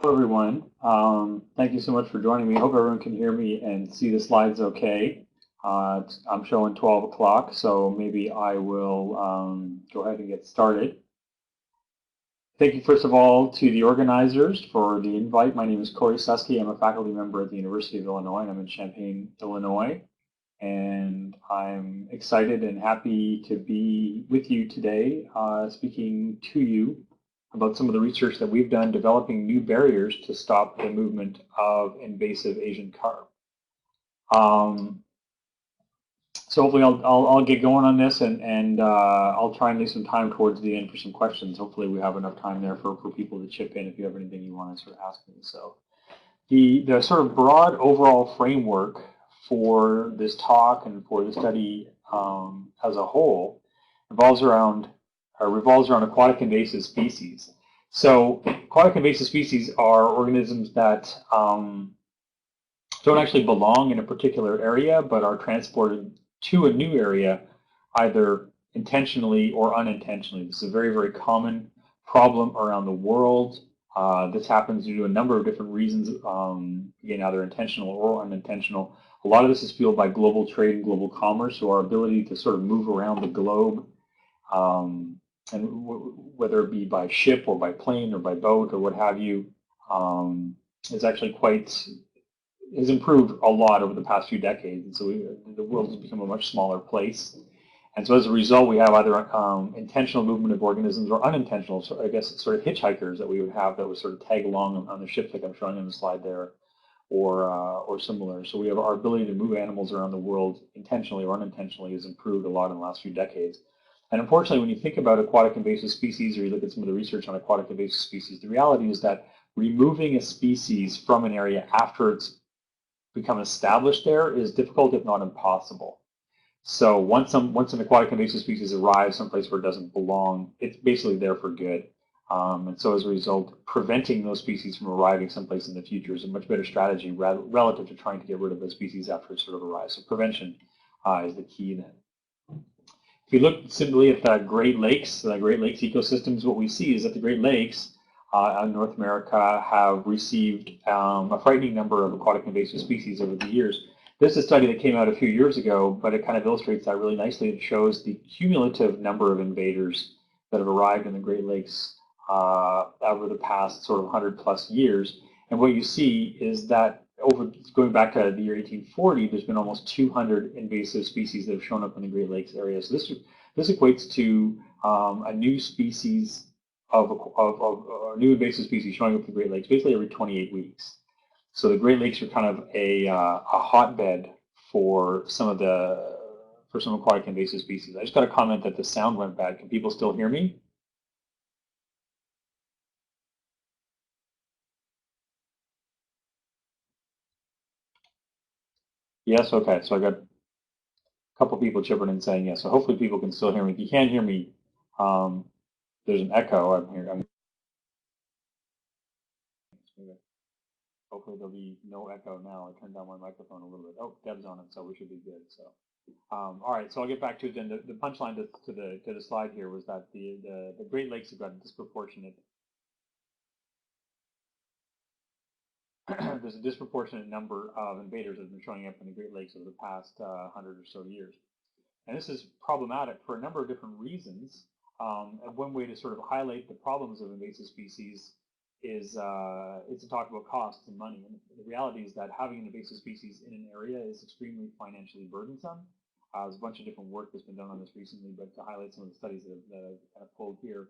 Hello, everyone. Thank you so much for joining me. I hope everyone can hear me and see the slides okay. I'm showing 12 o'clock, so maybe I will go ahead and get started. Thank you, first of all, to the organizers for the invite. My name is Corey Suski. I'm a faculty member at the University of Illinois, and I'm in Champaign, Illinois. And I'm excited and happy to be with you today, speaking to you about some of the research that we've done developing new barriers to stop the movement of invasive Asian carp. So hopefully I'll get going on this, and I'll try and leave some time towards the end for some questions. Hopefully we have enough time there for people to chip in if you have anything you want to sort of ask me. So the sort of broad overall framework for this talk and for the study as a whole revolves around aquatic invasive species. So aquatic invasive species are organisms that don't actually belong in a particular area, but are transported to a new area, either intentionally or unintentionally. This is a very, very common problem around the world. This happens due to a number of different reasons, again, either intentional or unintentional. A lot of this is fueled by global trade and global commerce, so our ability to sort of move around the globe, and whether it be by ship or by plane or by boat or what have you, is actually has improved a lot over the past few decades. And so the world has become a much smaller place. And so as a result, we have either intentional movement of organisms or unintentional, so I guess sort of hitchhikers that we would have that would sort of tag along on the ship like I'm showing on the slide there, or similar. So we have our ability to move animals around the world intentionally or unintentionally has improved a lot in the last few decades. And unfortunately, when you think about aquatic invasive species or you look at some of the research on aquatic invasive species, the reality is that removing a species from an area after it's become established there is difficult, if not impossible. So once an aquatic invasive species arrives someplace where it doesn't belong, it's basically there for good. And so as a result, preventing those species from arriving someplace in the future is a much better strategy relative to trying to get rid of those species after it sort of arrives. So prevention is the key then. If you look simply at the Great Lakes ecosystems, what we see is that the Great Lakes in North America have received a frightening number of aquatic invasive species over the years. This is a study that came out a few years ago, but it kind of illustrates that really nicely. It shows the cumulative number of invaders that have arrived in the Great Lakes over the past sort of 100 plus years. And what you see is that going back to the year 1840, there's been almost 200 invasive species that have shown up in the Great Lakes area. So this equates to a new species of a new invasive species showing up in the Great Lakes basically every 28 weeks. So the Great Lakes are kind of a hotbed for some aquatic invasive species. I just got a comment that the sound went bad. Can people still hear me? Yes, okay. So I got a couple people chipping in saying yes. So hopefully people can still hear me. If you can't hear me, there's an echo. Hopefully there'll be no echo now. I turned down my microphone a little bit. Oh, Deb's on it, so we should be good. So, all right. So I'll get back to it then. The punchline to the slide here was that the Great Lakes have got a disproportionate. There's a disproportionate number of invaders that have been showing up in the Great Lakes over the past 100 or so years. And this is problematic for a number of different reasons. And one way to sort of highlight the problems of invasive species is to talk about costs and money. And the reality is that having an invasive species in an area is extremely financially burdensome. There's a bunch of different work that's been done on this recently, but to highlight some of the studies that I've kind of pulled here,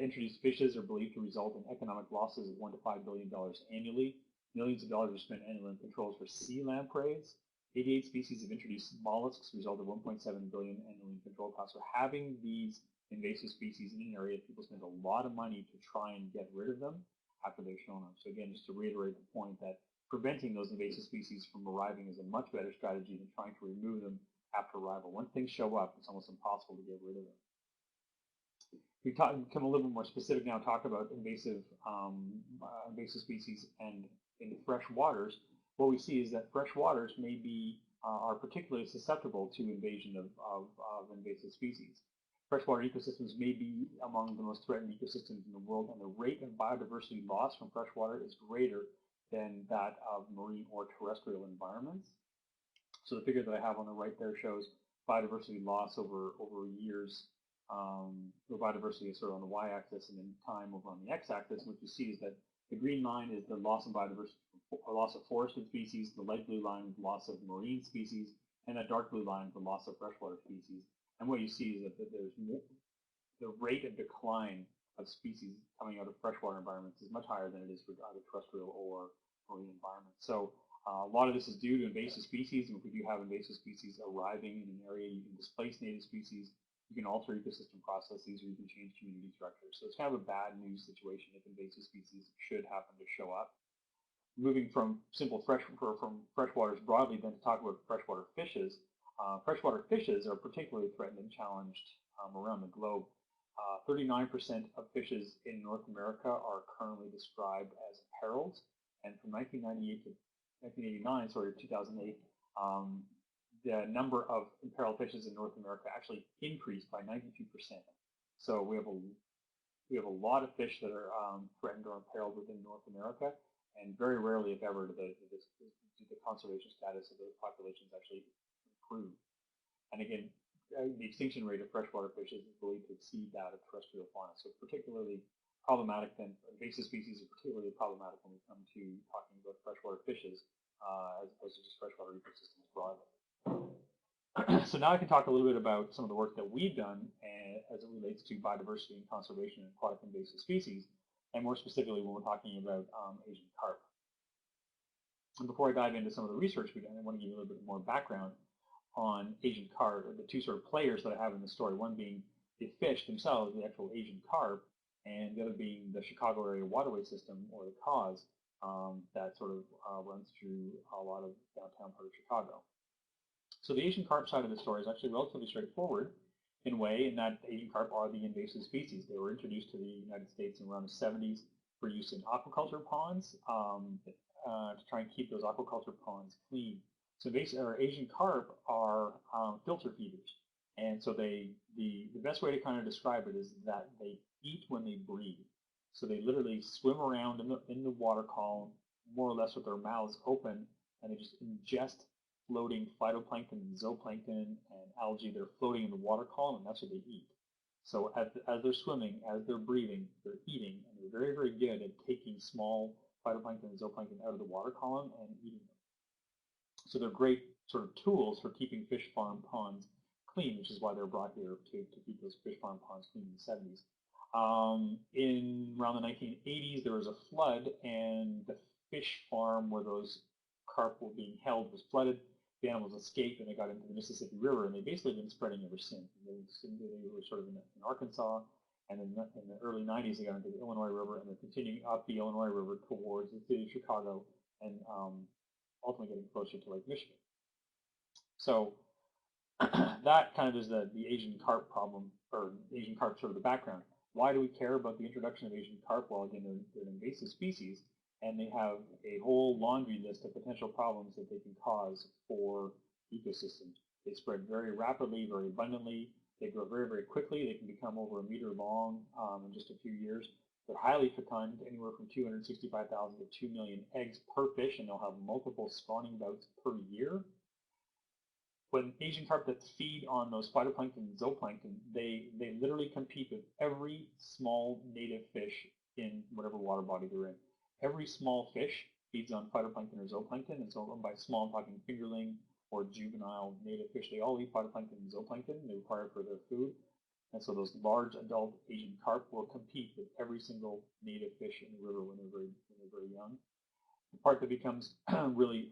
introduced fishes are believed to result in economic losses of $1 to $5 billion annually. Millions of dollars are spent annually in controls for sea lampreys. 88 species of introduced mollusks result in $1.7 billion annually in control costs. So having these invasive species in an area, people spend a lot of money to try and get rid of them after they've shown up. So again, just to reiterate the point that preventing those invasive species from arriving is a much better strategy than trying to remove them after arrival. Once things show up, it's almost impossible to get rid of them. We become a little bit more specific now, talk about invasive species and in fresh waters. What we see is that fresh waters are particularly susceptible to invasion of invasive species. Freshwater ecosystems may be among the most threatened ecosystems in the world, and the rate of biodiversity loss from freshwater is greater than that of marine or terrestrial environments. So the figure that I have on the right there shows biodiversity loss over years. The biodiversity is sort of on the y-axis, and then time over on the x-axis. What you see is that the green line is the loss of biodiversity, or loss of forested species. The light blue line is loss of marine species, and that dark blue line is the loss of freshwater species. And what you see is that there's more, the rate of decline of species coming out of freshwater environments is much higher than it is for either terrestrial or marine environments. So a lot of this is due to invasive species, and if we do have invasive species arriving in an area, you can displace native species, you can alter ecosystem processes, or you can change community structures. So it's kind of a bad news situation if invasive species should happen to show up. Moving from freshwaters broadly, then to talk about freshwater fishes. Freshwater fishes are particularly threatened and challenged around the globe. 39% of fishes in North America are currently described as imperiled, and from 1998 to 2008, the number of imperiled fishes in North America actually increased by 92%. So we have a lot of fish that are threatened or imperiled within North America, and very rarely, if ever, do the conservation status of those populations actually improve. And again, the extinction rate of freshwater fishes is believed to exceed that of terrestrial fauna. So particularly problematic, then invasive species are particularly problematic when we come to talking about freshwater fishes as opposed to just freshwater ecosystems broadly. So now I can talk a little bit about some of the work that we've done as it relates to biodiversity and conservation and aquatic invasive species, and more specifically when we're talking about Asian carp. And before I dive into some of the research we've done, I want to give you a little bit more background on Asian carp, or the two sort of players that I have in the story, one being the fish themselves, the actual Asian carp, and the other being the Chicago area waterway system, or the CAWS, that sort of runs through a lot of downtown part of Chicago. So the Asian carp side of the story is actually relatively straightforward in a way, in that Asian carp are the invasive species. They were introduced to the United States in around the 70s for use in aquaculture ponds to try and keep those aquaculture ponds clean. So basically, Asian carp are filter feeders, and so the best way to kind of describe it is that they eat when they breathe. So they literally swim around in the water column, more or less with their mouths open, and they just ingest floating phytoplankton and zooplankton and algae that are floating in the water column, and that's what they eat. So as they're swimming, as they're breathing, they're eating, and they're very, very good at taking small phytoplankton and zooplankton out of the water column and eating them. So they're great sort of tools for keeping fish farm ponds clean, which is why they're brought here to keep those fish farm ponds clean in the 70s. In around the 1980s, there was a flood, and the fish farm where those carp were being held was flooded. The animals escaped, and they got into the Mississippi River, and they've basically been spreading ever since. They were sort of in Arkansas, and then in the early 90s, they got into the Illinois River, and they're continuing up the Illinois River towards the city of Chicago, and ultimately getting closer to Lake Michigan. So that kind of is the Asian carp problem, or Asian carp sort of the background. Why do we care about the introduction of Asian carp? Well, again, they're an invasive species, and they have a whole laundry list of potential problems that they can cause for ecosystems. They spread very rapidly, very abundantly. They grow very, very quickly. They can become over a meter long in just a few years. They're highly fecund, anywhere from 265,000 to 2 million eggs per fish, and they'll have multiple spawning bouts per year. When Asian carp that feed on those phytoplankton and zooplankton, they literally compete with every small native fish in whatever water body they're in. Every small fish feeds on phytoplankton or zooplankton, and so by small I'm talking fingerling or juvenile native fish. They all eat phytoplankton and zooplankton. They require it for their food. And so those large adult Asian carp will compete with every single native fish in the river when they're very young. The part that becomes really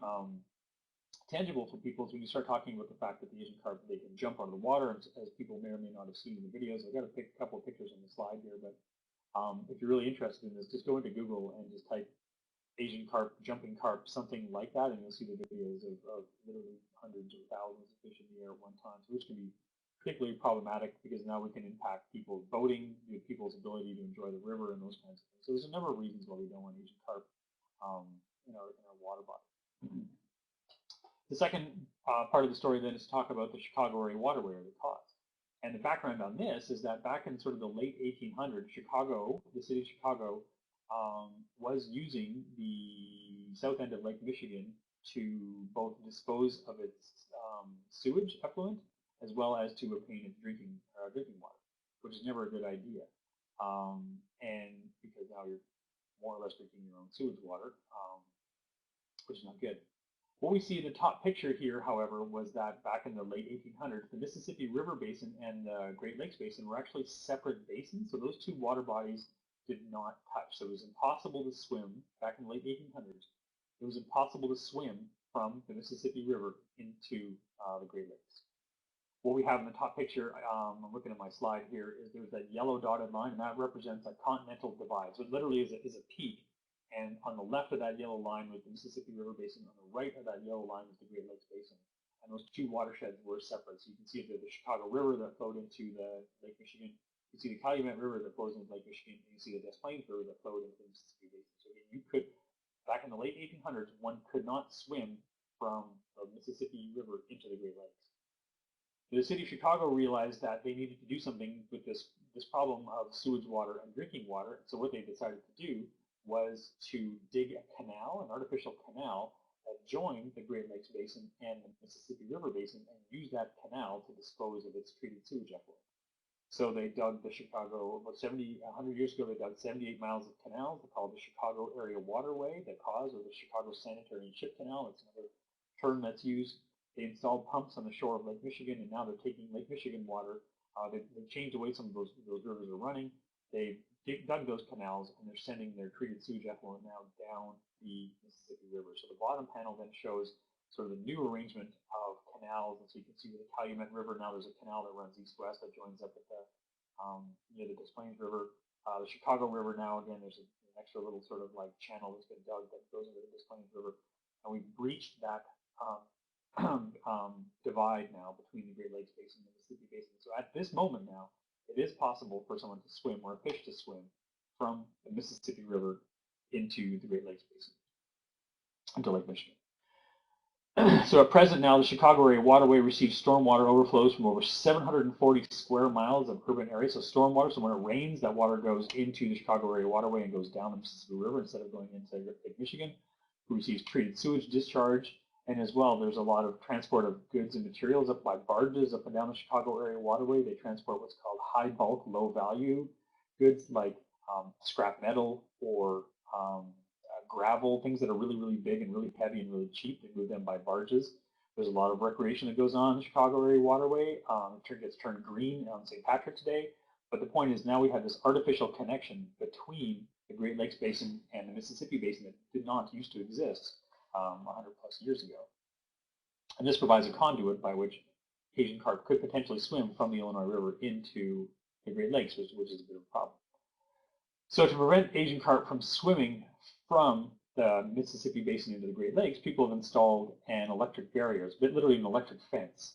tangible for people is when you start talking about the fact that the Asian carp, they can jump out of the water, as people may or may not have seen in the videos. I've got a couple of pictures on the slide here, but if you're really interested in this, just go into Google and just type Asian carp, jumping carp, something like that, and you'll see the videos of literally hundreds or thousands of fish in the air at one time, so which can be particularly problematic because now we can impact people's boating, people's ability to enjoy the river and those kinds of things. So there's a number of reasons why we don't want Asian carp in our water body. The second part of the story then is to talk about the Chicago area waterway, or the CAWS. And the background on this is that back in sort of the late 1800s, Chicago, the city of Chicago, was using the south end of Lake Michigan to both dispose of its sewage effluent as well as to obtain its drinking water, which is never a good idea. And because now you're more or less drinking your own sewage water, which is not good. What we see in the top picture here, however, was that back in the late 1800s, the Mississippi River Basin and the Great Lakes Basin were actually separate basins. So those two water bodies did not touch. So it was impossible to swim back in the late 1800s. It was impossible to swim from the Mississippi River into the Great Lakes. What we have in the top picture, I'm looking at my slide here, is there's that yellow dotted line, and that represents a continental divide. So it literally is a peak. And on the left of that yellow line was the Mississippi River Basin. On the right of that yellow line was the Great Lakes Basin. And those two watersheds were separate. So you can see the Chicago River that flowed into the Lake Michigan. You see the Calumet River that flows into Lake Michigan. And you see the Des Plaines River that flowed into the Mississippi Basin. So you could, back in the late 1800s, one could not swim from the Mississippi River into the Great Lakes. The city of Chicago realized that they needed to do something with this problem of sewage water and drinking water. So what they decided to do was to dig a canal, an artificial canal, that joined the Great Lakes Basin and the Mississippi River Basin, and use that canal to dispose of its treated sewage effluent. So they dug the Chicago, about 100 years ago, they dug 78 miles of canals. They're called the Chicago Area Waterway, the cause, or the Chicago Sanitary and Ship Canal. It's another term that's used. They installed pumps on the shore of Lake Michigan, and now they're taking Lake Michigan water. They've changed the way some of those rivers are running. They dug those canals, and they're sending their treated sewage effluent now down the Mississippi River. So the bottom panel then shows sort of the new arrangement of canals. And so you can see the Calumet River, now there's a canal that runs east-west that joins up at the near the Des Plaines River. The Chicago River now, again, there's an extra little sort of like channel that's been dug that goes into the Des Plaines River. And we've breached that divide now between the Great Lakes Basin and the Mississippi Basin. So at this moment now, it is possible for someone to swim, or a fish to swim, from the Mississippi River into the Great Lakes Basin, into Lake Michigan. So at present now, the Chicago Area Waterway receives stormwater overflows from over 740 square miles of urban area. So stormwater, so when it rains, that water goes into the Chicago Area Waterway and goes down the Mississippi River instead of going into Lake Michigan, who receives treated sewage discharge. And as well, there's a lot of transport of goods and materials up by barges up and down the Chicago Area Waterway. They transport what's called high bulk, low value goods like scrap metal or gravel, things that are really, really big and really heavy and really cheap. They move them by barges. There's a lot of recreation that goes on in the Chicago Area Waterway. It gets turned green on St. Patrick's Day. But the point is now we have this artificial connection between the Great Lakes Basin and the Mississippi Basin that did not used to exist 100 plus years ago. And this provides a conduit by which Asian carp could potentially swim from the Illinois River into the Great Lakes, which is a bit of a problem. So to prevent Asian carp from swimming from the Mississippi Basin into the Great Lakes, people have installed an electric barrier. It's literally an electric fence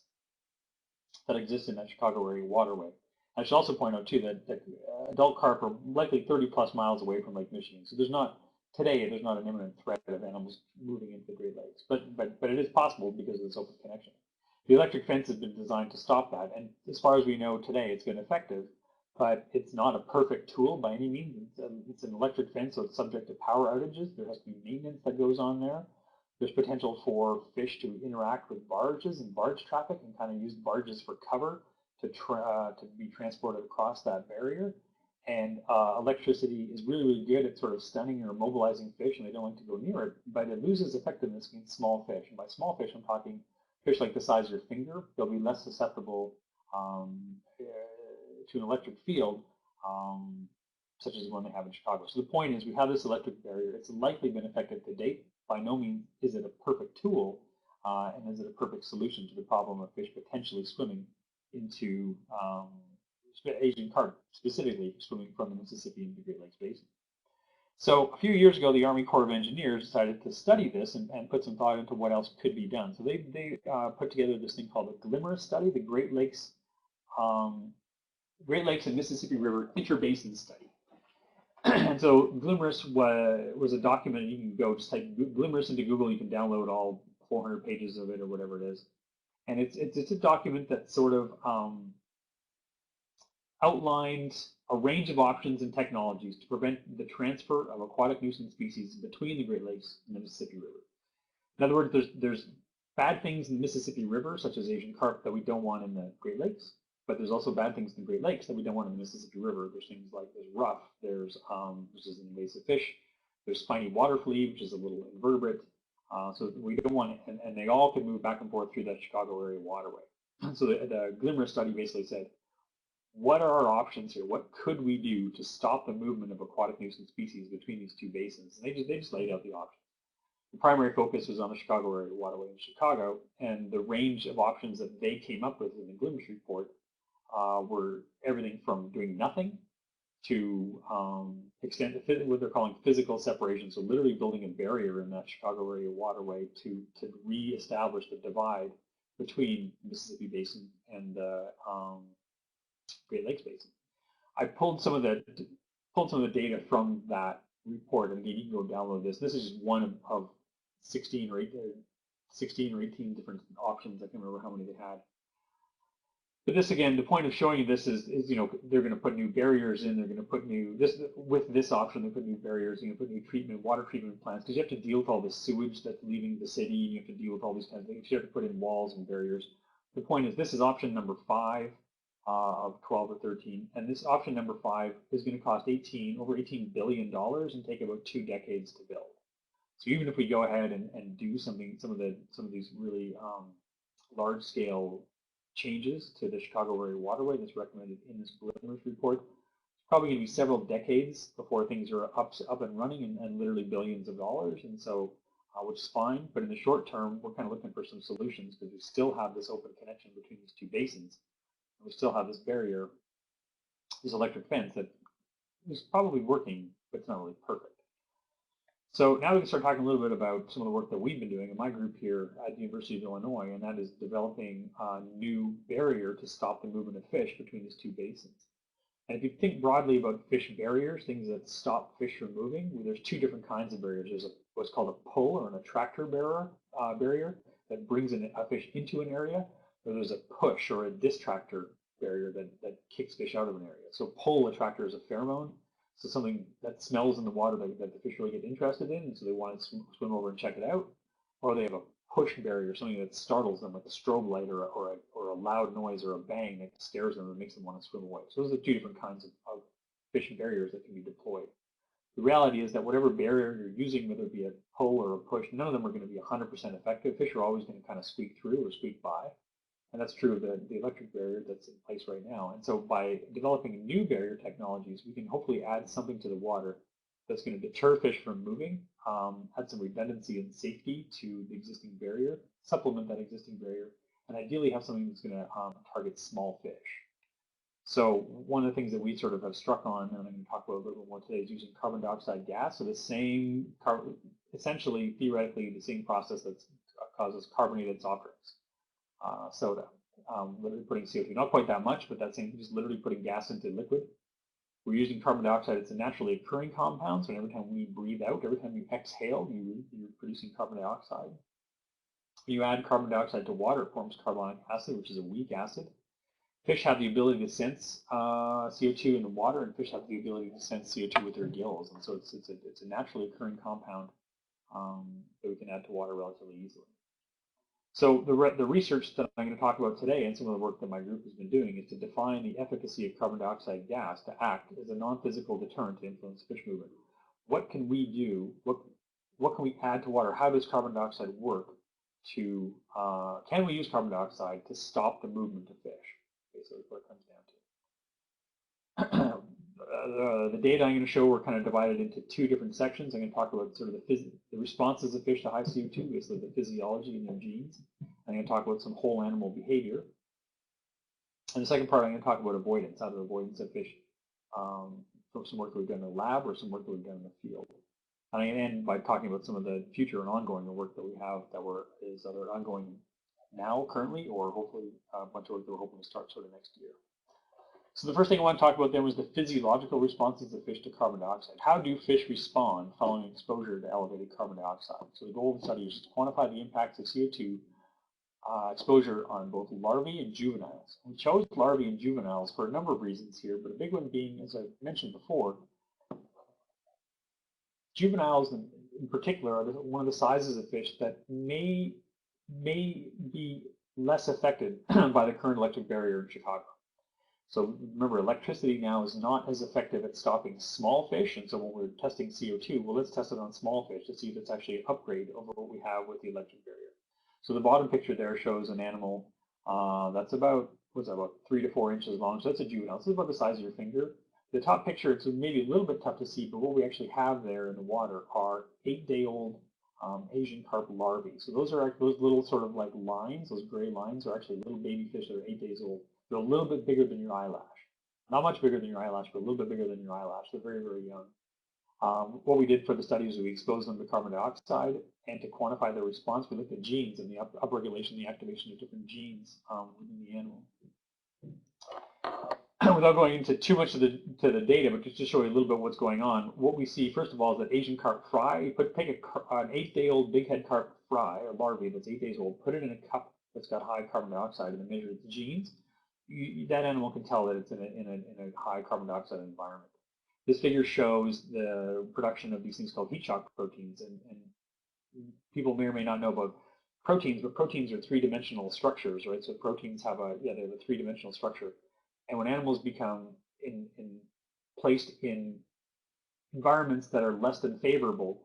that exists in that Chicago Area Waterway. I should also point out, too, that adult carp are likely 30 plus miles away from Lake Michigan. So there's not an imminent threat of animals moving into the Great Lakes, but it is possible because of this open connection. The electric fence has been designed to stop that, and as far as we know today, it's been effective, but it's not a perfect tool by any means. It's an electric fence, so it's subject to power outages. There has to be maintenance that goes on there. There's potential for fish to interact with barges and barge traffic and kind of use barges for cover to be transported across that barrier. And electricity is really, really good at sort of stunning or immobilizing fish, and they don't like to go near it, but it loses effectiveness against small fish. And by small fish, I'm talking fish like the size of your finger. They'll be less susceptible to an electric field, such as the one they have in Chicago. So the point is, we have this electric barrier. It's likely been effective to date. By no means is it a perfect tool, and is it a perfect solution to the problem of fish potentially swimming into Asian carp, specifically swimming from the Mississippi into the Great Lakes Basin. So a few years ago, the Army Corps of Engineers decided to study this and put some thought into what else could be done. So they put together this thing called the GLIMMER study, the Great Lakes and Mississippi River Interbasin Study. And so GLIMMERS was a document. You can go just type GLIMMERS into Google. You can download all 400 pages of it or whatever it is. And it's a document that sort of outlines a range of options and technologies to prevent the transfer of aquatic nuisance species between the Great Lakes and the Mississippi River. In other words, there's bad things in the Mississippi River, such as Asian carp, that we don't want in the Great Lakes, but there's also bad things in the Great Lakes that we don't want in the Mississippi River. There's things like there's ruff, which is an invasive fish, there's spiny water flea, which is a little invertebrate. So we don't want it, and they all can move back and forth through that Chicago area waterway. So the Glimmer study basically said, what are our options here? What could we do to stop the movement of aquatic nuisance species between these two basins? And they just laid out the options. The primary focus was on the Chicago area waterway in Chicago, and the range of options that they came up with in the Glimmer's report were everything from doing nothing to extend what they're calling physical separation, so literally building a barrier in that Chicago area waterway to reestablish the divide between the Mississippi Basin and the Great Lakes Basin. I pulled some of the data from that report, and again, you can go download this. This is just one of 16 or 18 different options. I can't remember how many they had. But this, again, the point of showing you this is they're going to put new barriers in. They're going to put with this option, they put new barriers. They're going to put new water treatment plants, because you have to deal with all the sewage that's leaving the city. You have to deal with all these kinds of things. You have to put in walls and barriers. The point is, this is option number 5 of 12 or 13, and this option number 5 is going to cost over $18 billion and take about 2 decades to build. So even if we go ahead and do some of these really large-scale changes to the Chicago area waterway that's recommended in this Glimmer's report, it's probably going to be several decades before things are up and running, and literally billions of dollars. And so, which is fine. But in the short term, we're kind of looking for some solutions, because we still have this open connection between these two basins. And we still have this barrier, this electric fence that is probably working, but it's not really perfect. So now we can start talking a little bit about some of the work that we've been doing in my group here at the University of Illinois, and that is developing a new barrier to stop the movement of fish between these two basins. And if you think broadly about fish barriers, things that stop fish from moving, well, there's 2 different kinds of barriers. There's what's called a pull or an attractor barrier that brings a fish into an area, or there's a push or a distractor barrier that kicks fish out of an area. So pull attractor is a pheromone. So something that smells in the water that the fish really get interested in, and so they want to swim over and check it out. Or they have a push barrier, something that startles them, like a strobe light or a loud noise or a bang that scares them and makes them want to swim away. So those are 2 different kinds of fish barriers that can be deployed. The reality is that whatever barrier you're using, whether it be a pull or a push, none of them are going to be 100% effective. Fish are always going to kind of squeak through or squeak by. And that's true of the electric barrier that's in place right now. And so by developing new barrier technologies, we can hopefully add something to the water that's going to deter fish from moving, add some redundancy and safety to the existing barrier, supplement that existing barrier, and ideally have something that's going to target small fish. So one of the things that we sort of have struck on, and I'm going to talk about a little bit more today, is using carbon dioxide gas. So the same, essentially, theoretically, the same process that causes carbonated soft drinks. Soda, literally putting CO2, not quite that much, but that's just literally putting gas into liquid. We're using carbon dioxide. It's a naturally occurring compound, so every time we breathe out, every time you exhale, you're producing carbon dioxide. When you add carbon dioxide to water, it forms carbonic acid, which is a weak acid. Fish have the ability to sense CO2 in the water, and fish have the ability to sense CO2 with their gills, and so it's a naturally occurring compound that we can add to water relatively easily. So the research that I'm going to talk about today, and some of the work that my group has been doing, is to define the efficacy of carbon dioxide gas to act as a non-physical deterrent to influence fish movement. What can we do? What can we add to water? How does carbon dioxide work to, can we use carbon dioxide to stop the movement of fish? Basically, what it comes down to. The data I'm going to show, we're kind of divided into 2 different sections. I'm going to talk about sort of the responses of fish to high CO2, basically the physiology and their genes. I'm going to talk about some whole animal behavior. And the second part, I'm going to talk about avoidance, either avoidance of fish from some work that we've done in the lab or some work that we've done in the field. And I'm going to end by talking about some of the future and ongoing work that we have that is either ongoing now, currently, or hopefully a bunch of work that we're hoping to start sort of next year. So the first thing I want to talk about then was the physiological responses of fish to carbon dioxide. How do fish respond following exposure to elevated carbon dioxide? So the goal of the study is to quantify the impacts of CO2 exposure on both larvae and juveniles. We chose larvae and juveniles for a number of reasons here, but a big one being, as I mentioned before, juveniles in particular are one of the sizes of fish that may be less affected by the current electric barrier in Chicago. So remember, electricity now is not as effective at stopping small fish, and so when we're testing CO2, well, let's test it on small fish to see if it's actually an upgrade over what we have with the electric barrier. So the bottom picture there shows an animal that's about, what's that, about 3 to 4 inches long. So that's a juvenile. So it's about the size of your finger. The top picture, it's maybe a little bit tough to see, but what we actually have there in the water are 8-day-old Asian carp larvae. So those are those little sort of like lines, those gray lines are actually little baby fish that are 8 days old. They're a little bit bigger than your eyelash. Not much bigger than your eyelash, but a little bit bigger than your eyelash. They're very, very young. What we did for the study is we exposed them to carbon dioxide, and to quantify their response, we looked at genes and the upregulation, the activation of different genes within the animal. Without going into too much of the data, but just to show you a little bit what's going on, what we see first of all is that Asian carp fry. Take an 8-day-old bighead carp fry, or larvae that's 8 days old, put it in a cup that's got high carbon dioxide, and then measure its genes. That animal can tell that it's in a high carbon dioxide environment. This figure shows the production of these things called heat shock proteins, and people may or may not know about proteins, but proteins are 3-dimensional structures, right? So proteins have they have a 3-dimensional structure. And when animals become placed in environments that are less than favorable,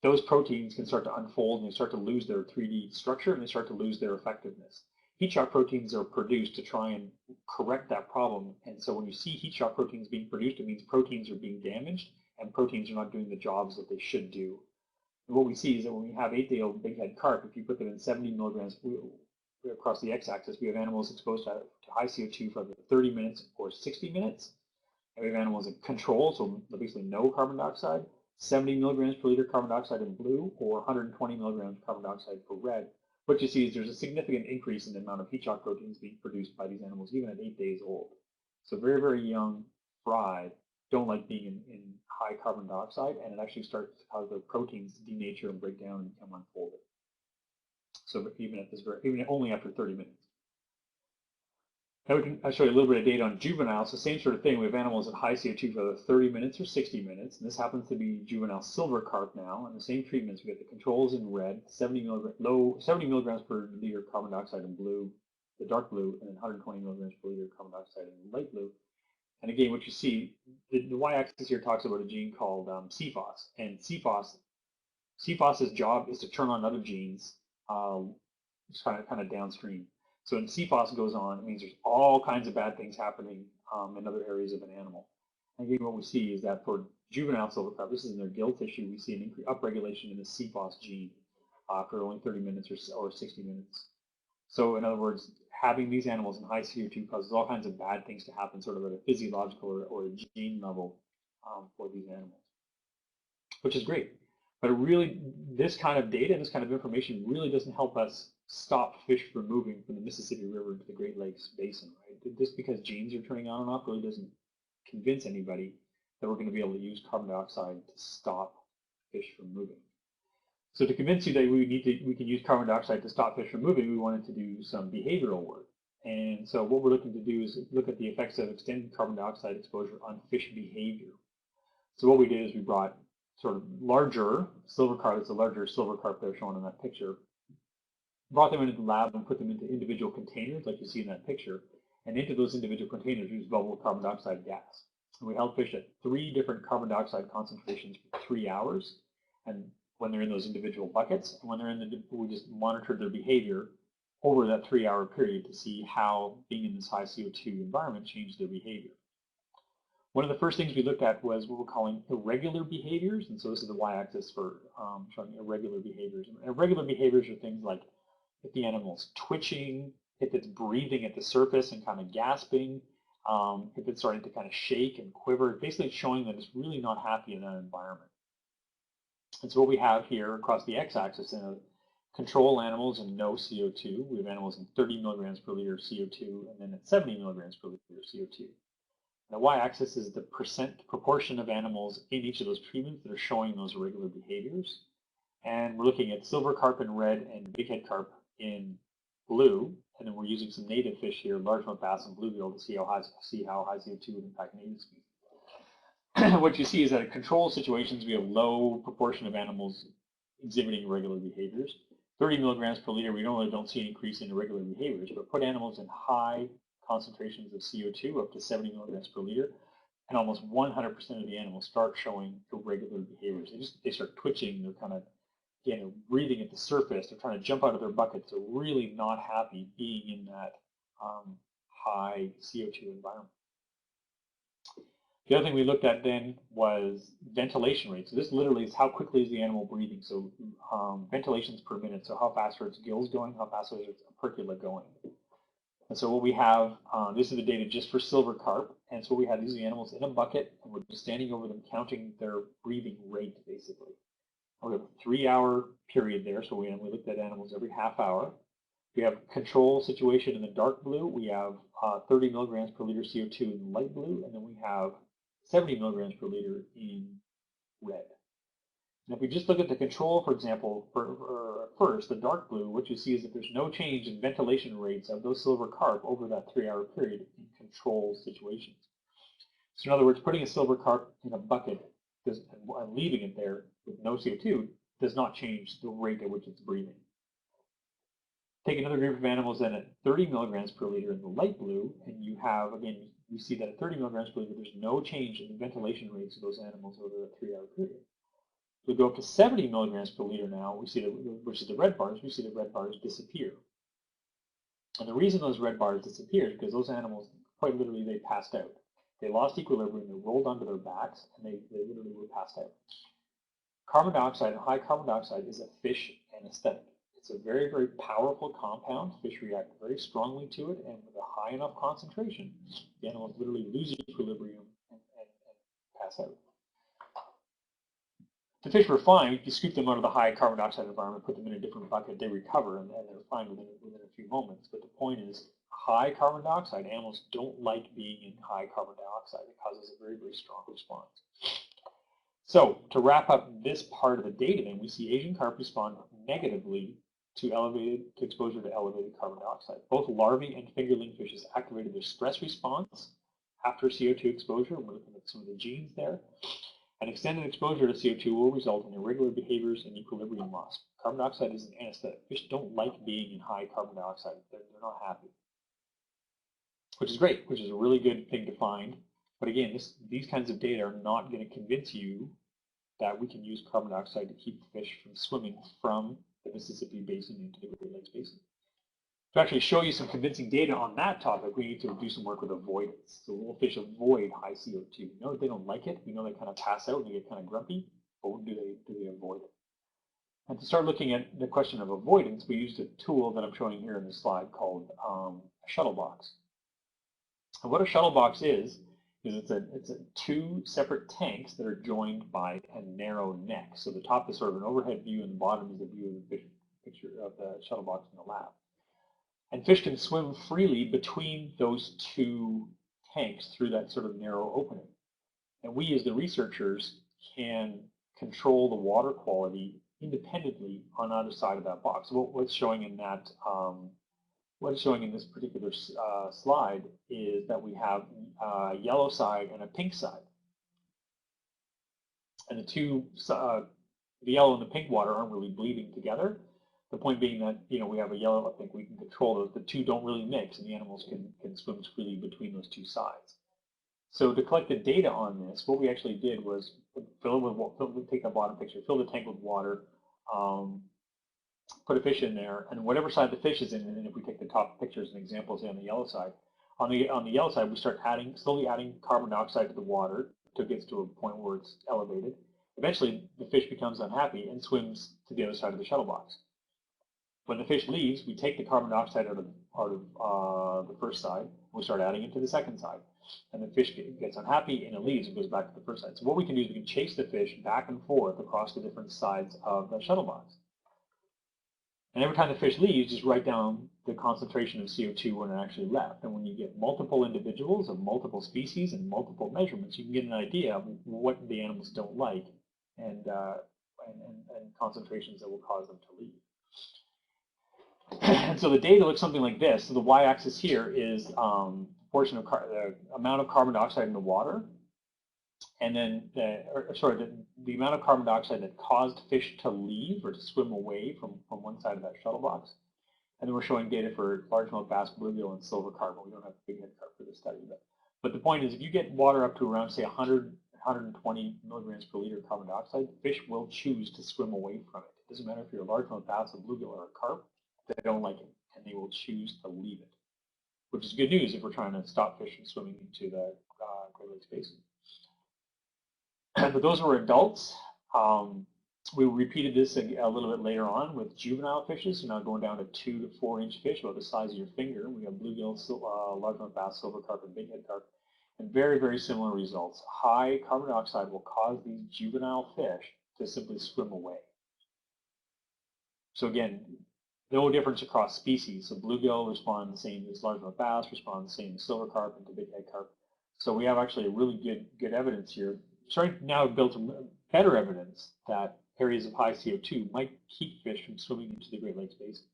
those proteins can start to unfold and they start to lose their 3D structure and they start to lose their effectiveness. Heat shock proteins are produced to try and correct that problem. And so when you see heat shock proteins being produced, it means proteins are being damaged and proteins are not doing the jobs that they should do. And what we see is that when we have 8-day-old bighead carp, if you put them in 70 milligrams across the x-axis, we have animals exposed to high CO2 for 30 minutes or 60 minutes. And we have animals in control, so basically no carbon dioxide, 70 milligrams per liter carbon dioxide in blue, or 120 milligrams carbon dioxide for red. What you see is there's a significant increase in the amount of heat shock proteins being produced by these animals, even at 8 days old. So very, very young fry don't like being in high carbon dioxide, and it actually starts to cause their proteins to denature and break down and become unfolded. So even only after 30 minutes. Now I'll show you a little bit of data on juveniles. The same sort of thing. We have animals at high CO2 for either 30 minutes or 60 minutes. And this happens to be juvenile silver carp now. And the same treatments. We have the controls in red, 70 milligrams per liter carbon dioxide in blue, the dark blue, and then 120 milligrams per liter carbon dioxide in light blue. And again, what you see, the y-axis here talks about a gene called CFOS. And CFOS's job is to turn on other genes, just kind of downstream. So when CFOS goes on, it means there's all kinds of bad things happening in other areas of an animal. And again, what we see is that for juvenile silver carp, this is in their gill tissue, we see an upregulation in the CFOS gene for only 30 minutes or 60 minutes. So in other words, having these animals in high CO2 causes all kinds of bad things to happen sort of at a physiological or a gene level for these animals, which is great. But really, this kind of data and this kind of information really doesn't help us stop fish from moving from the Mississippi River into the Great Lakes Basin, right? Just because genes are turning on and off really doesn't convince anybody that we're going to be able to use carbon dioxide to stop fish from moving. So to convince you that we can use carbon dioxide to stop fish from moving, we wanted to do some behavioral work. And so what we're looking to do is look at the effects of extended carbon dioxide exposure on fish behavior. So what we did is we brought sort of larger silver carp, it's a larger silver carp there shown in that picture, brought them into the lab and put them into individual containers like you see in that picture, and into those individual containers we used bubble carbon dioxide gas. And we held fish at 3 different carbon dioxide concentrations for 3 hours, and when they're in those individual buckets, and when they're in we just monitored their behavior over that 3-hour period to see how being in this high CO2 environment changed their behavior. One of the first things we looked at was what we're calling irregular behaviors, and so this is the y-axis for showing irregular behaviors. And irregular behaviors are things like if the animal's twitching, if it's breathing at the surface and kind of gasping, if it's starting to kind of shake and quiver, basically showing that it's really not happy in that environment. And so what we have here across the x-axis in control animals and no CO2, we have animals in 30 milligrams per liter CO2 and then at 70 milligrams per liter CO2. The y-axis is the proportion of animals in each of those treatments that are showing those irregular behaviors. And we're looking at silver carp in red and bighead carp in blue, and then we're using some native fish here, largemouth bass and bluegill, to see how high CO2 would impact native species. What you see is that in control situations, we have low proportion of animals exhibiting irregular behaviors. 30 milligrams per liter, we normally don't see an increase in irregular behaviors, but put animals in high concentrations of CO2, up to 70 milligrams per liter, and almost 100% of the animals start showing irregular behaviors. They start twitching. They're kind of breathing at the surface. They're trying to jump out of their buckets. They're really not happy being in that high CO2 environment. The other thing we looked at then was ventilation rate. So this literally is how quickly is the animal breathing. So ventilations per minute. So how fast are its gills going? How fast is its percula going? And so what we have, this is the data just for silver carp. And so we had these animals in a bucket, and we're just standing over them, counting their breathing rate, basically. We have a 3-hour period there. So we looked at animals every half hour. We have control situation in the dark blue. We have 30 milligrams per liter CO2 in the light blue, and then we have 70 milligrams per liter in red. And if we just look at the control, for example, first, the dark blue, what you see is that there's no change in ventilation rates of those silver carp over that 3-hour period in control situations. So in other words, putting a silver carp in a bucket and leaving it there with no CO2 does not change the rate at which it's breathing. Take another group of animals then at 30 milligrams per liter in the light blue, and you have, again, you see that at 30 milligrams per liter, there's no change in the ventilation rates of those animals over a 3-hour period. We go up to 70 milligrams per liter now, we see that, which is the red bars, we see the red bars disappear. And the reason those red bars disappear is because those animals, quite literally, they passed out. They lost equilibrium, they rolled onto their backs, and they literally were passed out. Carbon dioxide and high carbon dioxide is a fish anesthetic. It's a very, very powerful compound. Fish react very strongly to it, and with a high enough concentration, the animals literally lose equilibrium and pass out. The fish were fine. If you scoop them out of the high carbon dioxide environment, put them in a different bucket, they recover, and they're fine within a few moments. But the point is, high carbon dioxide, animals don't like being in high carbon dioxide. It causes a very, very strong response. So to wrap up this part of the data, then we see Asian carp respond negatively to exposure to elevated carbon dioxide. Both larvae and fingerling fishes activated their stress response after CO2 exposure. We're looking at some of the genes there. And extended exposure to CO2 will result in irregular behaviors and equilibrium loss. Carbon dioxide is an anesthetic. Fish don't like being in high carbon dioxide. They're not happy. Which is great, which is a really good thing to find. But again, these kinds of data are not going to convince you that we can use carbon dioxide to keep fish from swimming from the Mississippi Basin into the Great Lakes Basin. To actually show you some convincing data on that topic, we need to do some work with avoidance. So will fish avoid high CO2? We know that they don't like it. We know they kind of pass out and they get kind of grumpy, but do they avoid it? And to start looking at the question of avoidance, we used a tool that I'm showing here in this slide called a shuttle box. And what a shuttle box is it's two separate tanks that are joined by a narrow neck. So the top is sort of an overhead view, and the bottom is a view of the picture of the shuttle box in the lab. And fish can swim freely between those two tanks through that sort of narrow opening. And we, as the researchers, can control the water quality independently on either side of that box. So what's showing in that what is showing in this particular slide is that we have a yellow side and a pink side. And the yellow and the pink water aren't really bleeding together. The point being that, we have a yellow, I think we can control those. The two don't really mix, and the animals can swim freely between those two sides. So to collect the data on this, what we actually did was take the bottom picture, fill the tank with water, put a fish in there, and whatever side the fish is in, and if we take the top picture as an example, say on the yellow side, on the yellow side, we start slowly adding carbon dioxide to the water until it gets to a point where it's elevated. Eventually, the fish becomes unhappy and swims to the other side of the shuttle box. When the fish leaves, we take the carbon dioxide out of the first side, and we start adding it to the second side. And the fish gets unhappy, and it leaves and goes back to the first side. So what we can do is we can chase the fish back and forth across the different sides of the shuttle box. And every time the fish leaves, just write down the concentration of CO2 when it actually left. And when you get multiple individuals of multiple species and multiple measurements, you can get an idea of what the animals don't like and concentrations that will cause them to leave. And so the data looks something like this. So the y-axis here is portion of the amount of carbon dioxide in the water, and then the amount of carbon dioxide that caused fish to leave or to swim away from one side of that shuttle box. And then we're showing data for largemouth bass, bluegill, and silver carp. We don't have bighead carp for this study, but the point is, if you get water up to around say 100, 120 milligrams per liter of carbon dioxide, fish will choose to swim away from it. It doesn't matter if you're a largemouth bass, a bluegill, or a carp; they don't like it, and they will choose to leave it, which is good news if we're trying to stop fish from swimming into the Great Lakes Basin. But those were adults. We repeated this a little bit later on with juvenile fishes, so now going down to 2 to 4 inch fish, about the size of your finger. We have bluegill, largemouth bass, silver carp, and bighead carp, and very, very similar results. High carbon dioxide will cause these juvenile fish to simply swim away. So again, no difference across species. So bluegill respond the same as largemouth bass, respond the same as silver carp and to bighead carp. So we have actually a really good evidence here. Starting now to build some better evidence that areas of high CO2 might keep fish from swimming into the Great Lakes Basin.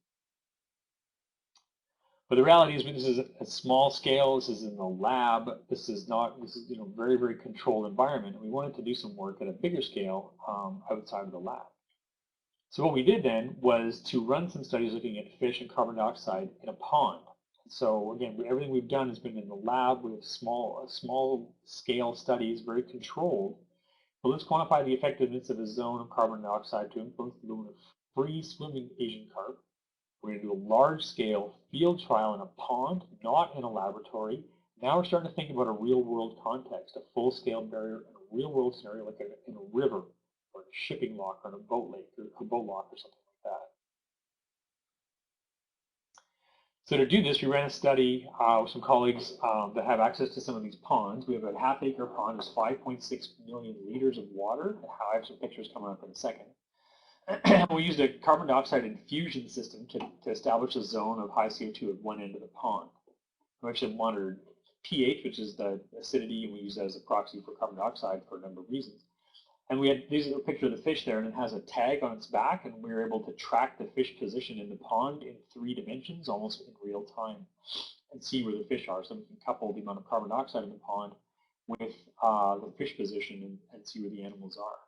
But the reality is, this is a small scale. This is in the lab. This is very, very controlled environment. And we wanted to do some work at a bigger scale outside of the lab. So what we did then was to run some studies looking at fish and carbon dioxide in a pond. So again, everything we've done has been in the lab. We have small scale studies, very controlled. But let's quantify the effectiveness of a zone of carbon dioxide to influence the movement of free swimming Asian carp. We're going to do a large scale field trial in a pond, not in a laboratory. Now we're starting to think about a real world context, a full scale barrier in a real world scenario like in a river or a shipping lock or in a boat lake or a boat lock or something like that. So to do this, we ran a study with some colleagues that have access to some of these ponds. We have a half-acre pond. There's 5.6 million liters of water. I have some pictures coming up in a second. We used a carbon dioxide infusion system to establish a zone of high CO2 at one end of the pond. We actually monitored pH, which is the acidity, and we use that as a proxy for carbon dioxide for a number of reasons. And these are a picture of the fish there, and it has a tag on its back, and we were able to track the fish position in the pond in 3 dimensions, almost in real time, and see where the fish are. So we can couple the amount of carbon dioxide in the pond with the fish position and see where the animals are.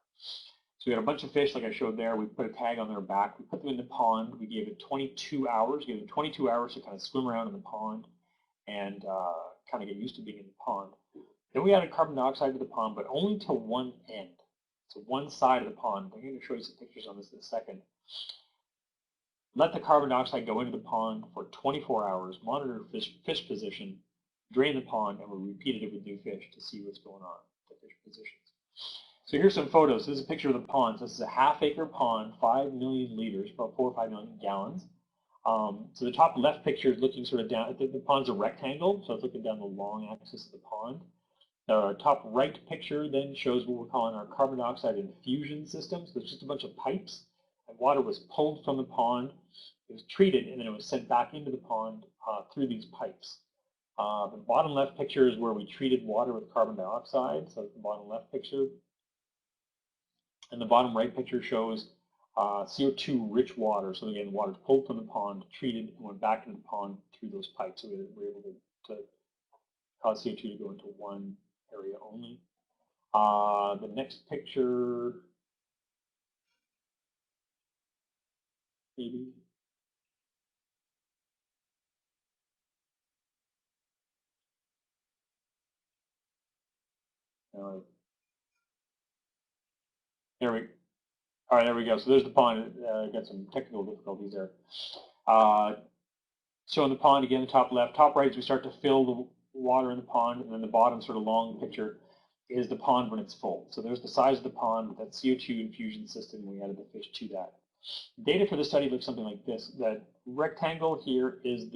So we had a bunch of fish, like I showed there. We put a tag on their back. We put them in the pond. We gave it 22 hours. Gave them 22 hours to kind of swim around in the pond and kind of get used to being in the pond. Then we added carbon dioxide to the pond, but only to one end. So one side of the pond. I'm going to show you some pictures on this in a second. Let the carbon dioxide go into the pond for 24 hours, monitor fish position, drain the pond, and we repeated it with new fish to see what's going on with the fish positions. So here's some photos. This is a picture of the pond. So this is a half-acre pond, 5 million liters, about 4 or 5 million gallons. So the top left picture is looking sort of down. The pond's a rectangle, so it's looking down the long axis of the pond. The top right picture then shows what we're calling our carbon dioxide infusion system. So it's just a bunch of pipes, and water was pulled from the pond. It was treated, and then it was sent back into the pond through these pipes. The bottom left picture is where we treated water with carbon dioxide. So that's the bottom left picture. And the bottom right picture shows CO2-rich water. So again, water is pulled from the pond, treated, and went back into the pond through those pipes. So we were able to cause CO2 to go into one area only. The next picture, maybe. All right, there we go. So there's the pond. Got some technical difficulties there. Showing the pond again, the top left. Top right is we start to fill the water in the pond, and then the bottom sort of long picture is the pond when it's full. So there's the size of the pond with that CO2 infusion system. We added the fish to that. Data for the study looks something like this. That rectangle here is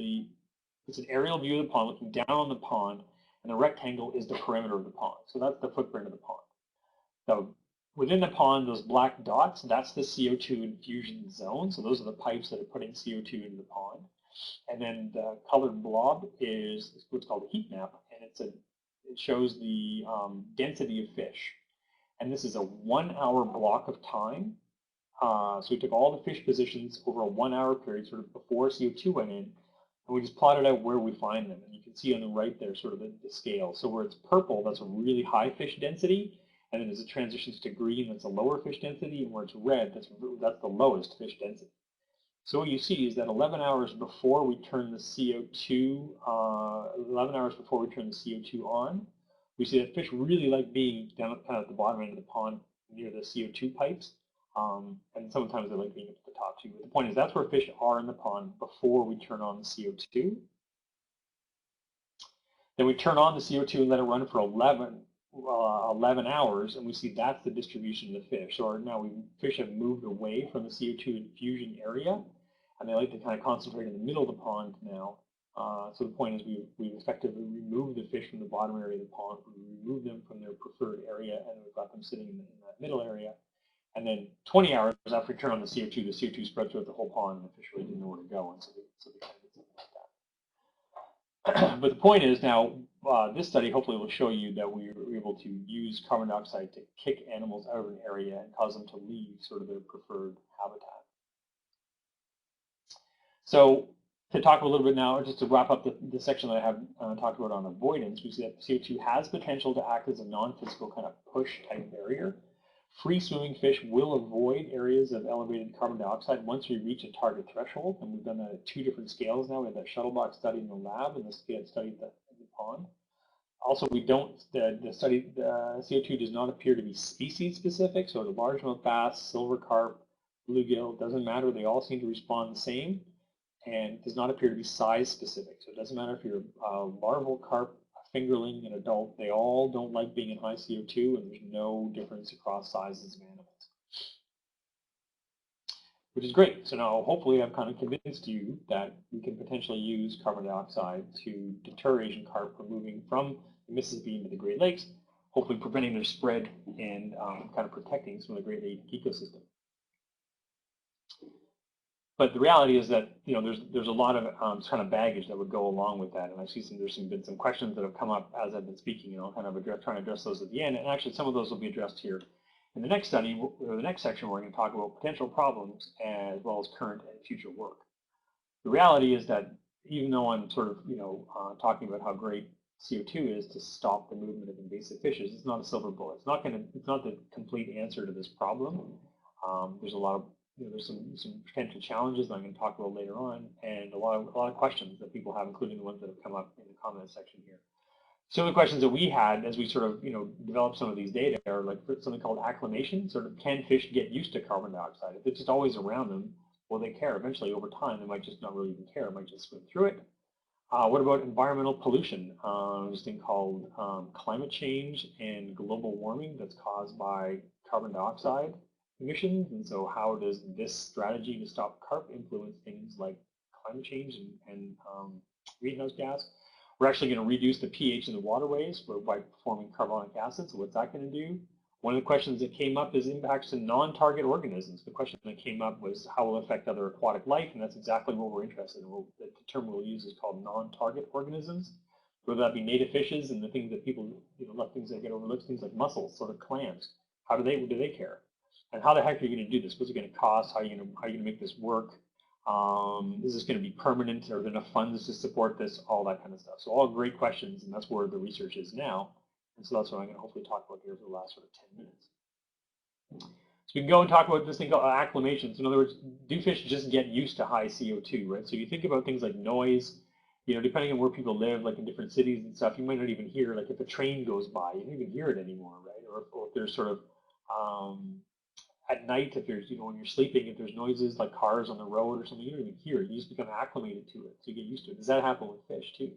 it's an aerial view of the pond looking down on the pond, and the rectangle is the perimeter of the pond. So that's the footprint of the pond. So within the pond, those black dots, that's the CO2 infusion zone. So those are the pipes that are putting CO2 into the pond. And then the colored blob is what's called a heat map, and it shows the density of fish. And this is a 1 hour block of time So we took all the fish positions over a 1 hour period, sort of before CO2 went in, and we just plotted out where we find them. And you can see on the right there sort of the scale. So where it's purple, that's a really high fish density. And then as it transitions to green, that's a lower fish density. And where it's red, that's the lowest fish density. So what you see is that 11 hours before we turn the CO2, 11 hours before we turn the CO2 on, we see that fish really like being down kind of at the bottom end of the pond near the CO2 pipes. And sometimes they like being up at the top too. But the point is that's where fish are in the pond before we turn on the CO2. Then we turn on the CO2 and let it run for 11 hours, and we see that's the distribution of the fish. So now fish have moved away from the CO2 infusion area, and they like to kind of concentrate in the middle of the pond now. So the point is we've effectively removed the fish from the bottom area of the pond. We removed them from their preferred area, and we've got them sitting in that middle area. And then 20 hours after we turn on the CO2 spread throughout the whole pond, and the fish really didn't know where to go, and so they kind of did something like that. But the point is now, this study hopefully will show you that we were able to use carbon dioxide to kick animals out of an area and cause them to leave sort of their preferred habitat. So to talk a little bit now, just to wrap up the section that I have talked about on avoidance, we see that CO2 has potential to act as a non-physical kind of push type barrier. Free-swimming fish will avoid areas of elevated carbon dioxide once we reach a target threshold, and we've done that at 2 different scales now. We have that shuttle box study in the lab and the scale study in the pond. Also, the CO2 does not appear to be species specific, so the largemouth bass, silver carp, bluegill, doesn't matter. They all seem to respond the same, and does not appear to be size specific. So it doesn't matter if you're a larval carp, fingerling, and adult, they all don't like being in high CO2, and there's no difference across sizes of animals, which is great. So now hopefully I've kind of convinced you that we can potentially use carbon dioxide to deter Asian carp from moving from the Mississippi into the Great Lakes, hopefully preventing their spread and kind of protecting some of the Great Lake ecosystem. But the reality is that there's a lot of kind of baggage that would go along with that, and I see there's been some questions that have come up as I've been speaking, and I'll kind of trying to address those at the end. And actually, some of those will be addressed here in the next study, or the next section. We're going to talk about potential problems as well as current and future work. The reality is that even though I'm sort of talking about how great CO2 is to stop the movement of invasive fishes, it's not a silver bullet. It's not the complete answer to this problem. There's a lot of there's some potential challenges that I'm going to talk about later on, and a lot of questions that people have, including the ones that have come up in the comment section here. Some of the questions that we had as we sort of developed some of these data are like something called acclimation. Sort of, can fish get used to carbon dioxide? If it's just always around them, will they care? Eventually, over time, they might just not really even care. It might just swim through it. What about environmental pollution? This thing called climate change and global warming that's caused by carbon dioxide emissions, and so how does this strategy to stop carp influence things like climate change and greenhouse gas? We're actually going to reduce the pH in the waterways by forming carbonic acid, so what's that going to do? One of the questions that came up is impacts to non-target organisms. The question that came up was how will it affect other aquatic life, and that's exactly what we're interested in. The term we'll use is called non-target organisms, whether that be native fishes and the things that people, things that get overlooked, things like mussels, sort of clams. How do they care? And how the heck are you going to do this? What's it going to cost? How are you going to make this work? Is this going to be permanent? Are there enough funds to support this? All that kind of stuff. So all great questions, and that's where the research is now. And so that's what I'm going to hopefully talk about here for the last sort of 10 minutes. So we can go and talk about this thing called acclimation. So in other words, do fish just get used to high CO2, right? So you think about things like noise, depending on where people live, like in different cities and stuff, you might not even hear, like if a train goes by, you don't even hear it anymore, right? Or if there's sort of, at night, if there's, when you're sleeping, if there's noises like cars on the road or something, you don't even hear it. You just become acclimated to it, so you get used to it. Does that happen with fish too?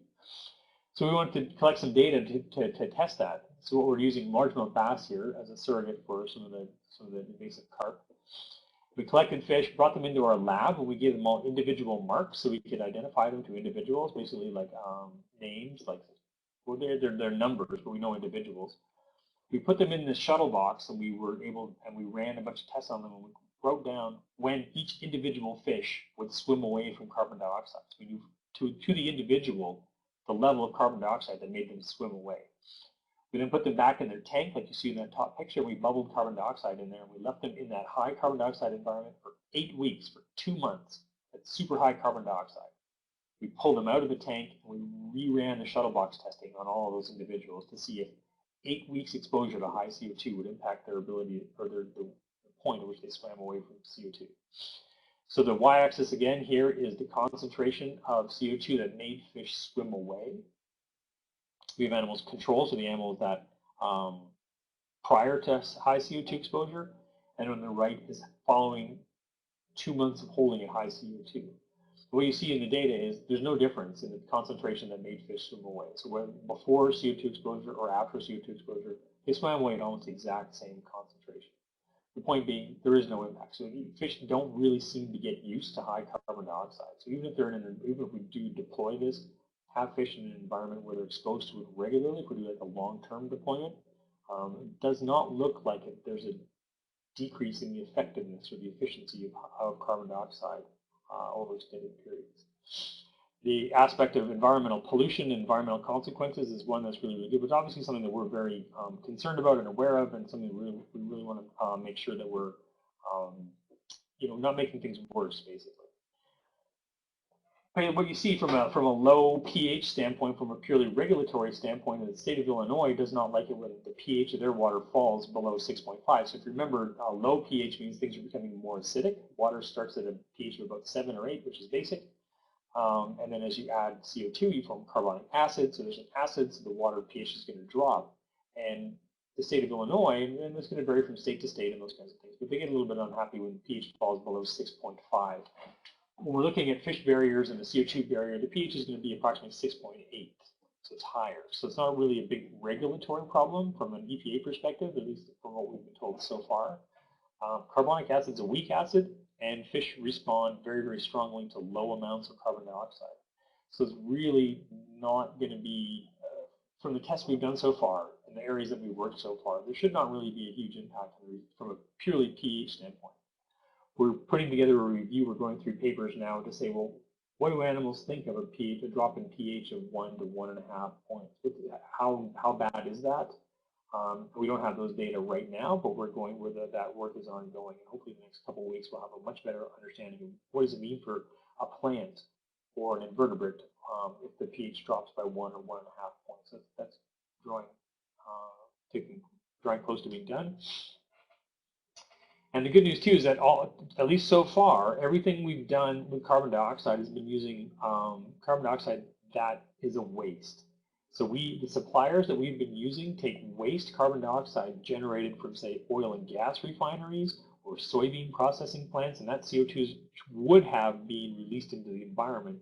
So we wanted to collect some data to test that. So what we're using largemouth bass here as a surrogate for some of the invasive carp. We collected fish, brought them into our lab, and we gave them all individual marks so we could identify them to individuals, basically like names, like they're numbers, but we know individuals. We put them in this shuttle box, and we ran a bunch of tests on them, and we wrote down when each individual fish would swim away from carbon dioxide. So we knew to the individual the level of carbon dioxide that made them swim away. We then put them back in their tank, like you see in that top picture. We bubbled carbon dioxide in there, and we left them in that high carbon dioxide environment for 8 weeks, for 2 months, at super high carbon dioxide. We pulled them out of the tank, and we reran the shuttle box testing on all of those individuals to see if 8 weeks exposure to high CO2 would impact their ability, or the point at which they swam away from CO2. So the y-axis again here is the concentration of CO2 that made fish swim away. We have animals control, so the animals that prior to high CO2 exposure, and on the right is following 2 months of holding a high CO2. What you see in the data is there's no difference in the concentration that made fish swim away. So whether before CO2 exposure or after CO2 exposure, they swam away at almost the exact same concentration. The point being, there is no impact. So fish don't really seem to get used to high carbon dioxide. So even if we do deploy this, have fish in an environment where they're exposed to it regularly, if we do like a long-term deployment, it does not look like there's a decrease in the effectiveness or the efficiency of carbon dioxide over extended periods. The aspect of environmental pollution and environmental consequences is one that's really, really good, but obviously something that we're very concerned about and aware of, and something we really want to make sure that we're not making things worse, basically. What you see from a low pH standpoint, from a purely regulatory standpoint, the state of Illinois does not like it when the pH of their water falls below 6.5. So if you remember, low pH means things are becoming more acidic. Water starts at a pH of about 7 or 8, which is basic. And then as you add CO2, you form carbonic acid. So there's an acid, so the water pH is going to drop. And the state of Illinois, and it's going to vary from state to state and those kinds of things, but they get a little bit unhappy when the pH falls below 6.5. When we're looking at fish barriers and the CO2 barrier, the pH is going to be approximately 6.8, so it's higher. So it's not really a big regulatory problem from an EPA perspective, at least from what we've been told so far. Carbonic acid is a weak acid, and fish respond very, very strongly to low amounts of carbon dioxide. So it's really not going to be, from the tests we've done so far, in the areas that we've worked so far, there should not really be a huge impact from a purely pH standpoint. We're putting together a review. We're going through papers now to say, well, what do animals think of a drop in pH of 1 to 1.5 points? How bad is that? We don't have those data right now, but we're going where that work is ongoing. And hopefully in the next couple of weeks, we'll have a much better understanding of what does it mean for a plant or an invertebrate if the pH drops by 1 or 1.5 points. That's drawing close to being done. And the good news too is that at least so far, everything we've done with carbon dioxide has been using carbon dioxide that is a waste. So the suppliers that we've been using take waste carbon dioxide generated from, say, oil and gas refineries or soybean processing plants, and that CO2 would have been released into the environment.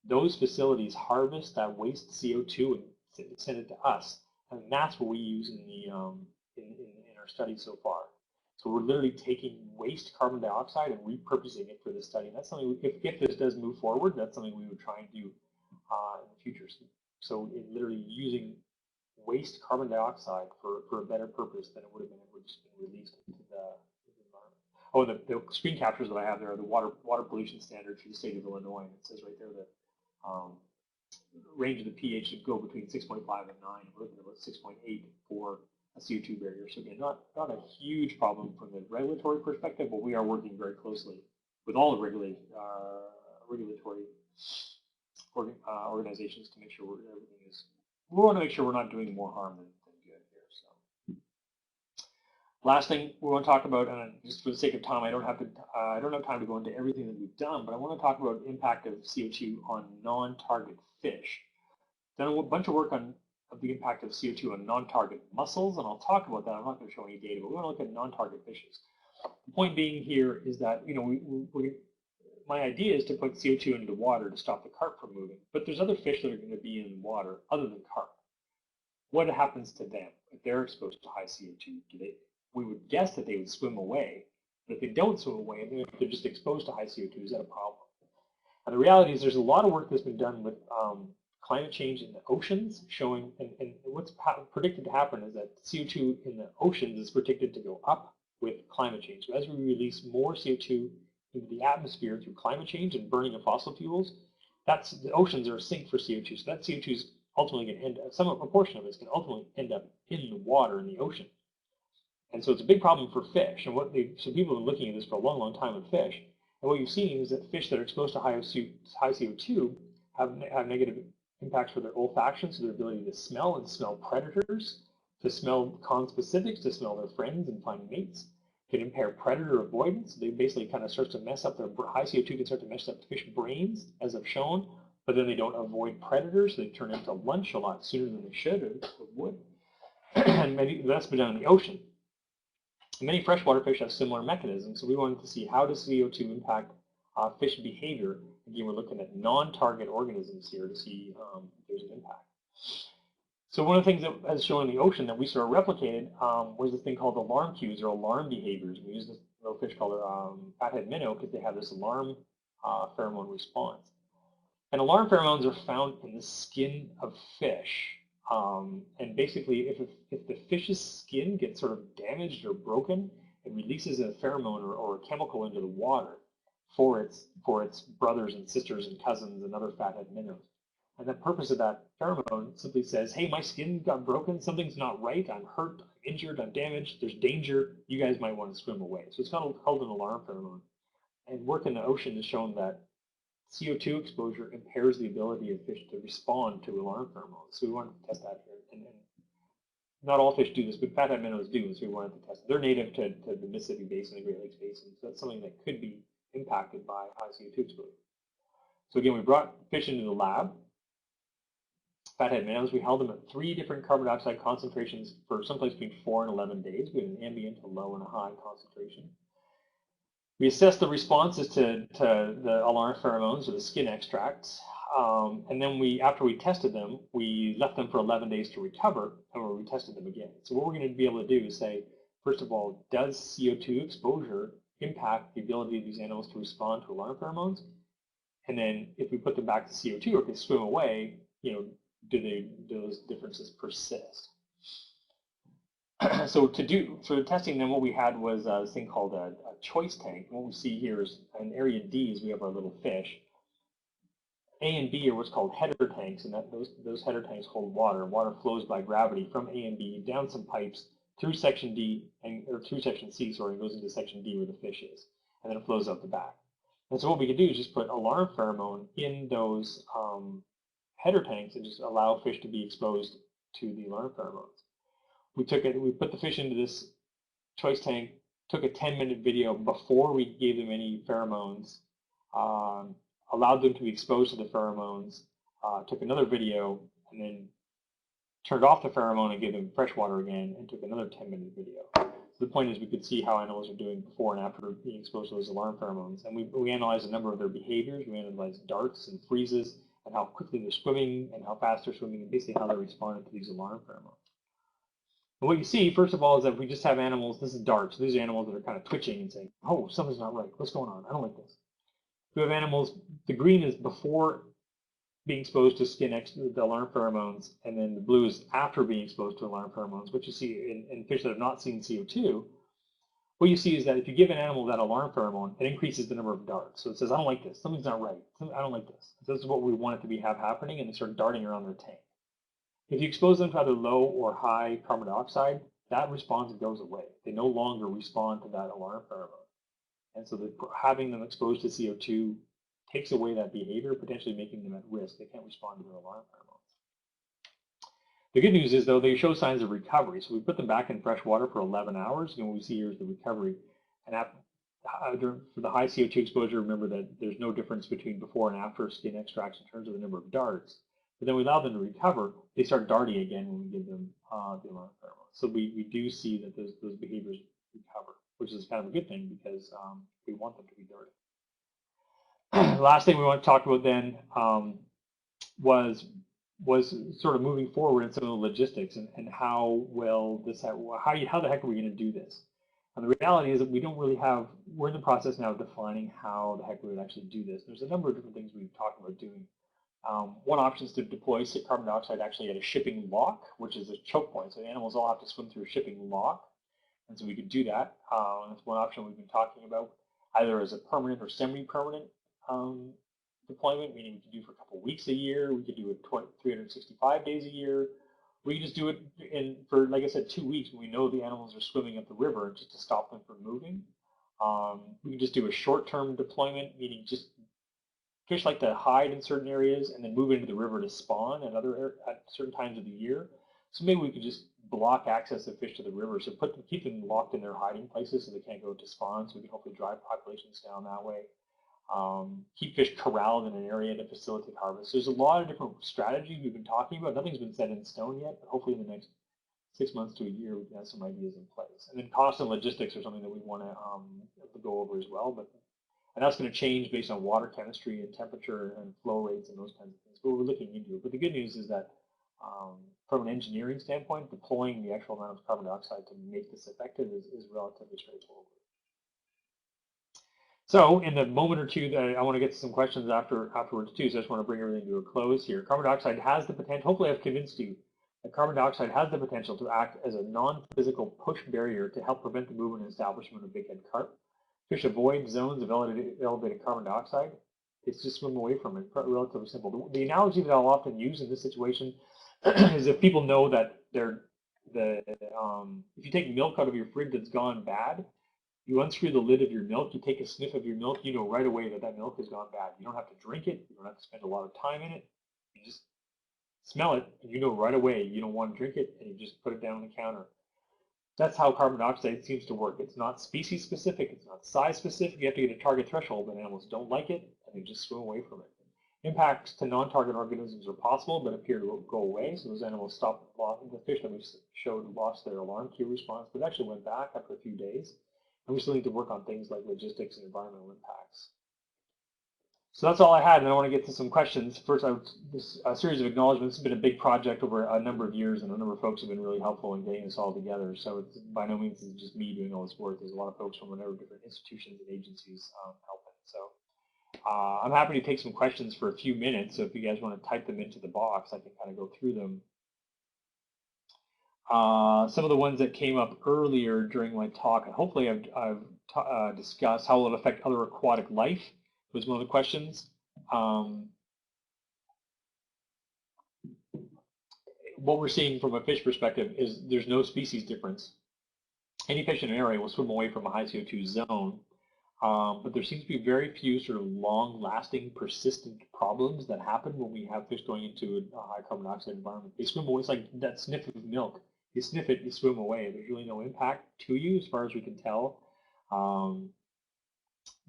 Those facilities harvest that waste CO2 and send it to us, and that's what we use in our study so far. So we're literally taking waste carbon dioxide and repurposing it for this study. And that's something, if this does move forward, that's something we would try and do in the future. So literally using waste carbon dioxide for a better purpose than it would have been if it would just been released into the environment. Oh, the screen captures that I have there are the water pollution standards for the state of Illinois. And it says right there that range of the pH should go between 6.5 and 9. We're looking at about 6.8 for a CO2 barrier. So again, not a huge problem from the regulatory perspective, but we are working very closely with all the regulatory organizations to make sure everything is. We want to make sure we're not doing more harm than good here. So, last thing we want to talk about, and just for the sake of time, I don't have time to go into everything that we've done, but I want to talk about impact of CO2 on non-target fish. Done a bunch of work on the impact of CO2 on non-target mussels, and I'll talk about that. I'm not going to show any data, but we want to look at non-target fishes. The point being here is that, my idea is to put CO2 into the water to stop the carp from moving, but there's other fish that are going to be in the water other than carp. What happens to them if they're exposed to high CO2? We would guess that they would swim away, but if they don't swim away, if they're just exposed to high CO2, is that a problem? And the reality is there's a lot of work that's been done with climate change in the oceans, showing, and what's predicted to happen is that CO2 in the oceans is predicted to go up with climate change. So as we release more CO2 into the atmosphere through climate change and burning of fossil fuels, the oceans are a sink for CO2. So that CO2 is ultimately going to end up, a portion of it is going to ultimately end up in the water in the ocean. And so it's a big problem for fish. And so people have been looking at this for a long, long time with fish. And what you've seen is that fish that are exposed to high CO2 have negative impacts for their olfaction, so their ability to smell and smell predators, to smell conspecifics, to smell their friends and find mates, can impair predator avoidance. They basically kind of start to mess up their high CO2 can start to mess up fish brains, as I've shown, but then they don't avoid predators. They turn into lunch a lot sooner than they should or would. And maybe that's been done in the ocean. Many freshwater fish have similar mechanisms, so we wanted to see how does CO2 impact fish behavior. Again, we're looking at non-target organisms here to see if there's an impact. So one of the things that as shown in the ocean that we sort of replicated was this thing called alarm cues or alarm behaviors. We use this little fish called fathead minnow because they have this alarm pheromone response. And alarm pheromones are found in the skin of fish. And basically, if the fish's skin gets sort of damaged or broken, it releases a pheromone or a chemical into the water for its brothers and sisters and cousins and other fathead minnows. And the purpose of that pheromone simply says, hey, my skin got broken, something's not right, I'm hurt, I'm injured, I'm damaged, there's danger, you guys might want to swim away. So it's called an alarm pheromone. And work in the ocean has shown that CO2 exposure impairs the ability of fish to respond to alarm pheromones. So we wanted to test that here. And not all fish do this, but fathead minnows do, so we wanted to test it. They're native to the Mississippi Basin, the Great Lakes Basin, so that's something that could be impacted by high CO2 exposure. So again, we brought fish into the lab, fathead minnows. We held them at 3 different carbon dioxide concentrations for someplace between 4 and 11 days. We had an ambient, a low, and a high concentration. We assessed the responses to the alarm pheromones or the skin extracts, and then after we tested them, we left them for 11 days to recover, and we retested them again. So what we're going to be able to do is say, first of all, does CO2 exposure impact the ability of these animals to respond to alarm pheromones? And then if we put them back to CO2 or if they swim away, do those differences persist? So for the testing, then what we had was this thing called a choice tank. And what we see here is in area D is we have our little fish. A and B are what's called header tanks, and those header tanks hold water. Water flows by gravity from A and B down some pipes through section D or through section C, sorry, and goes into section D where the fish is, and then it flows out the back. And so what we can do is just put alarm pheromone in those header tanks and just allow fish to be exposed to the alarm pheromones. We put the fish into this choice tank, took a 10-minute video before we gave them any pheromones, allowed them to be exposed to the pheromones, took another video, and then turned off the pheromone and gave them fresh water again, and took another 10-minute video. So the point is we could see how animals are doing before and after being exposed to those alarm pheromones. And we analyzed a number of their behaviors. We analyzed darts and freezes, and how quickly they're swimming, and how fast they're swimming, and basically how they're responding to these alarm pheromones. And what you see, first of all, is that if we just have animals, this is darts, so these are animals that are kind of twitching and saying, oh, something's not right, what's going on, I don't like this. If we have animals, the green is before being exposed to the alarm pheromones, and then the blue is after being exposed to alarm pheromones. What you see in fish that have not seen CO2, what you see is that if you give an animal that alarm pheromone, it increases the number of darts. So it says, I don't like this, something's not right, I don't like this. So this is what we want it to have happening, and they start darting around their tank. If you expose them to either low or high carbon dioxide, that response goes away. They no longer respond to that alarm pheromone. And so having them exposed to CO2 takes away that behavior, potentially making them at risk. They can't respond to their alarm pheromones. The good news is, though, they show signs of recovery. So we put them back in fresh water for 11 hours, and what we see here is the recovery. And for the high CO2 exposure, remember that there's no difference between before and after skin extracts in terms of the number of darts. But then we allow them to recover, they start darting again when we give them the alarm pheromone. So we do see that those behaviors recover, which is kind of a good thing because we want them to be darting. The last thing we want to talk about then was sort of moving forward in some of the logistics and how the heck are we going to do this? And the reality is that we don't really we're in the process now of defining how the heck we would actually do this. There's a number of different things we've talked about doing. One option is to deploy carbon dioxide actually at a shipping lock, which is a choke point. So the animals all have to swim through a shipping lock. And so we could do that. That's one option we've been talking about, either as a permanent or semi-permanent deployment, meaning we could do for a couple of weeks a year. We could do it 365 days a year. We can just do it for, like I said, 2 weeks when we know the animals are swimming up the river, just to stop them from moving. We can just do a short-term deployment, meaning just fish like to hide in certain areas and then move into the river to spawn at certain times of the year. So maybe we could just block access of fish to the river, so keep them locked in their hiding places so they can't go to spawn, so we can hopefully drive populations down that way. Keep fish corralled in an area to facilitate harvest. There's a lot of different strategies we've been talking about. Nothing's been set in stone yet, but hopefully in the next 6 months to a year, we can have some ideas in place. And then cost and logistics are something that we want to go over as well. And that's going to change based on water chemistry and temperature and flow rates and those kinds of things. But we're looking into it. But the good news is that from an engineering standpoint, deploying the actual amount of carbon dioxide to make this effective is relatively straightforward. So in the moment or two that I want to get to some questions afterwards too, so I just want to bring everything to a close here. Carbon dioxide has the potential, hopefully I've convinced you, that carbon dioxide has the potential to act as a non-physical push barrier to help prevent the movement and establishment of bighead carp. Fish avoid zones of elevated carbon dioxide. It's just swim away from it, relatively simple. The analogy that I'll often use in this situation is if people know that if you take milk out of your fridge that's gone bad, you unscrew the lid of your milk, you take a sniff of your milk, you know right away that milk has gone bad. You don't have to drink it, you don't have to spend a lot of time in it. You just smell it, and you know right away you don't want to drink it, and you just put it down on the counter. That's how carbon dioxide seems to work. It's not species specific, it's not size specific. You have to get a target threshold, and animals don't like it, and they just swim away from it. Impacts to non-target organisms are possible, but appear to go away. So those animals stopped. The fish that we showed lost their alarm cue response, but actually went back after a few days. And we still need to work on things like logistics and environmental impacts. So that's all I had, and I want to get to some questions. First, a series of acknowledgments. It's been a big project over a number of years, and a number of folks have been really helpful in getting this all together. So it's by no means is it just me doing all this work. There's a lot of folks from a number of different institutions and agencies helping. So I'm happy to take some questions for a few minutes. So if you guys want to type them into the box, I can kind of go through them. Some of the ones that came up earlier during my talk, and hopefully I've discussed how will it affect other aquatic life, was one of the questions. What we're seeing from a fish perspective is there's no species difference. Any fish in an area will swim away from a high CO2 zone, but there seems to be very few sort of long-lasting, persistent problems that happen when we have fish going into a high carbon dioxide environment. They swim away. It's like that sniff of milk. You sniff it, you swim away. There's really no impact to you as far as we can tell.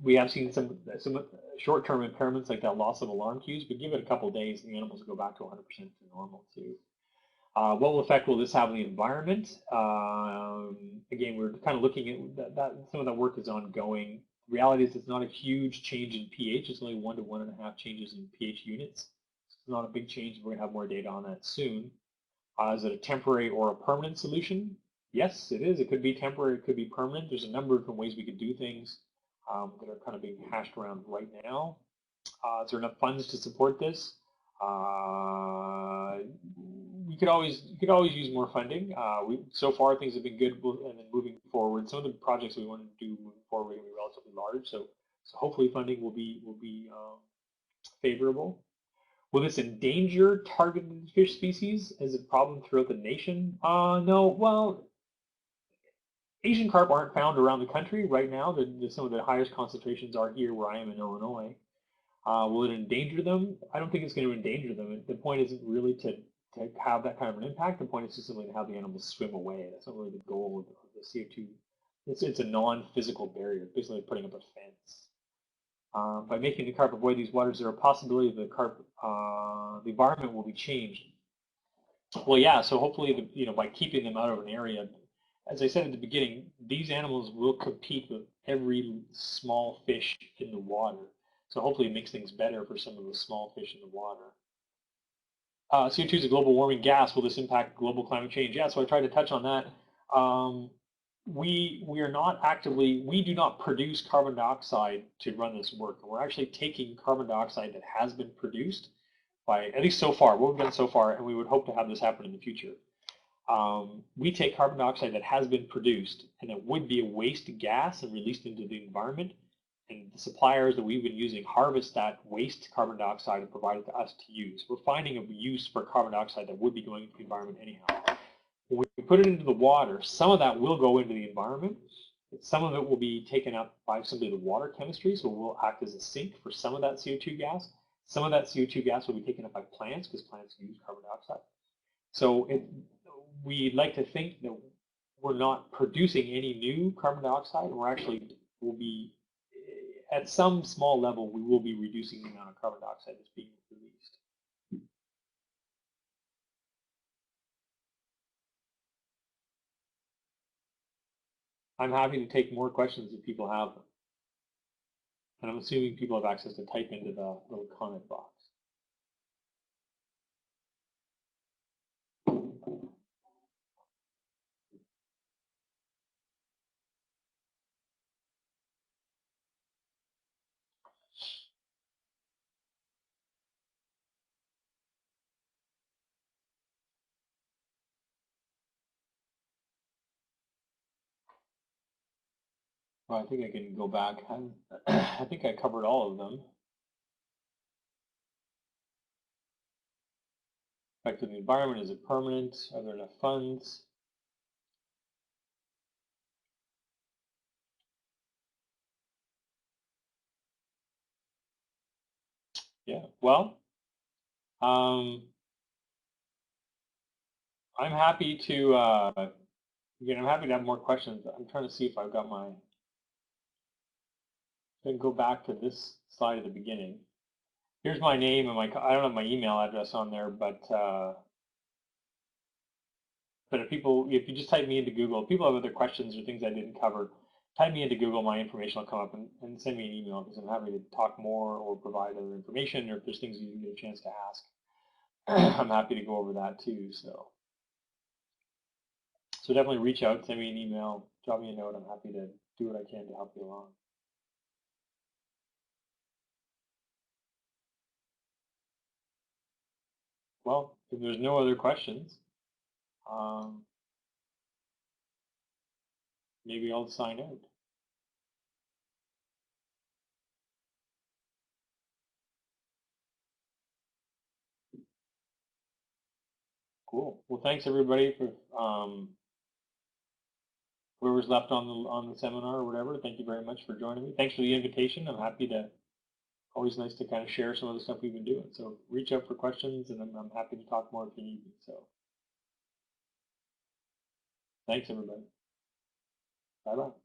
We have seen some short-term impairments like that loss of alarm cues, but give it a couple of days and the animals will go back to 100% to normal too. What effect will this have on the environment? Again, we're kind of looking at that. Some of that work is ongoing. The reality is it's not a huge change in pH. It's only 1 to 1.5 changes in pH units. It's not a big change. We're going to have more data on that soon. Is it a temporary or a permanent solution? Yes, it is. It could be temporary. It could be permanent. There's a number of different ways we could do things that are kind of being hashed around right now. Is there enough funds to support this? You could always use more funding. So far things have been good, and then moving forward, some of the projects we want to do moving forward are going to be relatively large. So hopefully funding will be favorable. Will this endanger targeted fish species as a problem throughout the nation? No. Well, Asian carp aren't found around the country right now. Some of the highest concentrations are here where I am in Illinois. Will it endanger them? I don't think it's going to endanger them. The point isn't really to have that kind of an impact. The point is just simply to have the animals swim away. That's not really the goal of the CO2. It's a non-physical barrier, basically putting up a fence. By making the carp avoid these waters, there a possibility that the environment will be changed. Well, yeah. So hopefully, by keeping them out of an area, as I said at the beginning, these animals will compete with every small fish in the water. So hopefully, it makes things better for some of the small fish in the water. CO2 is a global warming gas. Will this impact global climate change? Yeah. So I tried to touch on that. We do not produce carbon dioxide to run this work. We're actually taking carbon dioxide that has been produced by, at least so far, what we've done so far, and we would hope to have this happen in the future. We take carbon dioxide that has been produced and it would be a waste gas and released into the environment, and the suppliers that we've been using harvest that waste carbon dioxide and provide it to us to use. We're finding a use for carbon dioxide that would be going into the environment anyhow. When we put it into the water, some of that will go into the environment. Some of it will be taken up by simply the water chemistry, so we'll act as a sink for some of that CO2 gas. Some of that CO2 gas will be taken up by plants because plants use carbon dioxide. So we'd like to think that we're not producing any new carbon dioxide. We're actually will be, at some small level, we will be reducing the amount of carbon dioxide that's being released. I'm happy to take more questions if people have them. And I'm assuming people have access to type into the little comment box. Well, I think I can go back. I think I covered all of them. Effect of the environment, is it permanent? Are there enough funds? Yeah, well, I'm happy to, again, I'm happy to have more questions. I'm trying to see if I've got my, then go back to this slide at the beginning. Here's my name and I don't have my email address on there, but if you just type me into Google, if people have other questions or things I didn't cover, type me into Google, my information will come up, and send me an email because I'm happy to talk more or provide other information, or if there's things you didn't get a chance to ask, I'm happy to go over that too. So definitely reach out, send me an email, drop me a note. I'm happy to do what I can to help you along. Well, if there's no other questions, maybe I'll sign out. Cool. Well, thanks everybody for whoever's left on the seminar or whatever. Thank you very much for joining me. Thanks for the invitation. I'm happy to. Always nice to kind of share some of the stuff we've been doing. So reach out for questions, and I'm happy to talk more if you need me. So thanks everybody. Bye bye.